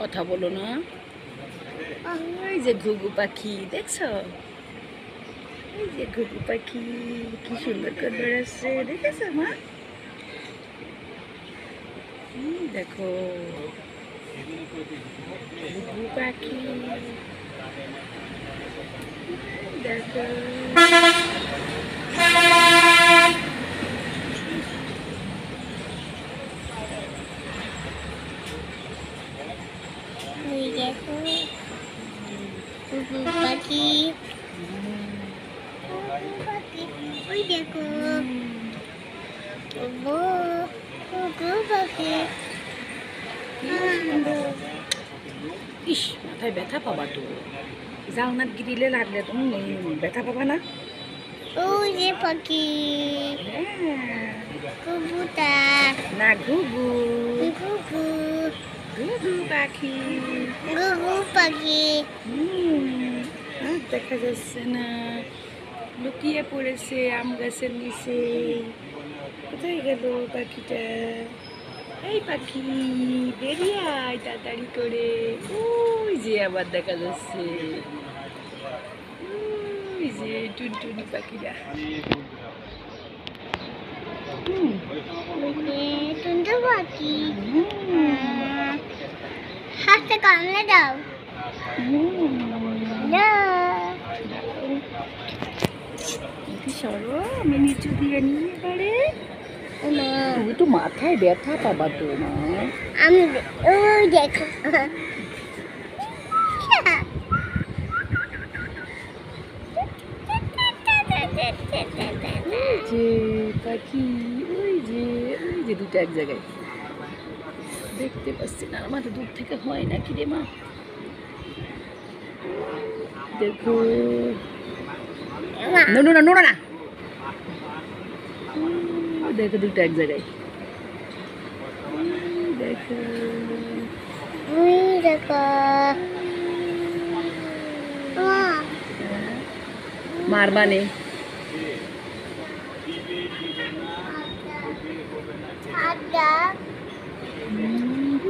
কথা বলো না। ওই যে ঘুঘু পাখি দেখছো, এই যে ঘুঘু পাখি কি সুন্দর করে বেড়াচ্ছে, দেখেছো মা? দেখো ঘুঘু পাখি, দেখো ওই দেখো ঘুঘু পাখি, ওই দেখো ঘুঘু পাখি। ইস, মাথায় ব্যথা পাবা তো, জালনার গিরিলে লাগলে তুমি ব্যথা পাবা না? ওই যে পাখি হ্যাঁ, কবুতর না ঘুঘু, ঘুঘু ঘুঘু পাখি। ঘুঘু পাখি। আর দেখা যাচ্ছে না, লুকিয়ে পড়েছে আম গাছের নিচে। কোথায় গেল পাখিটা? এই পাখি বেরিয়ে আয় তাড়াতাড়ি করে। ওই যে আবার দেখা যাচ্ছে, ওই যে টুনটুনি পাখিরা। টুনটু পাখি হাতে কামড়ে দাও। সরো, আমি নিচু দিয়ে নিয়ে পারে। তুমি তো মাথায় ব্যথা পাবা তো মা। আমি ওই দেখো ওই যে পাখি, ওই যে ওই যে দুটো এক জায়গায় দেখতে পাচ্ছি না, আমার দূর থেকে হয় না কি রে মা। দেখো, নোনো না নোনো না, দেখো দুটো এক জায়গায়, দেখো ওই দেখো মারবানে।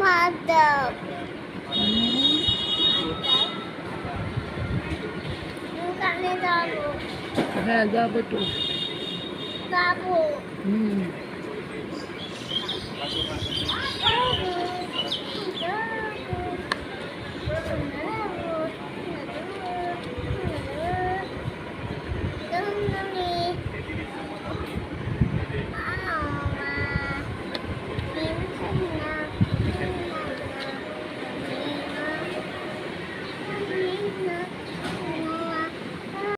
মাধব দোকানে যাবো, হ্যাঁ যাবো তো। যাবো।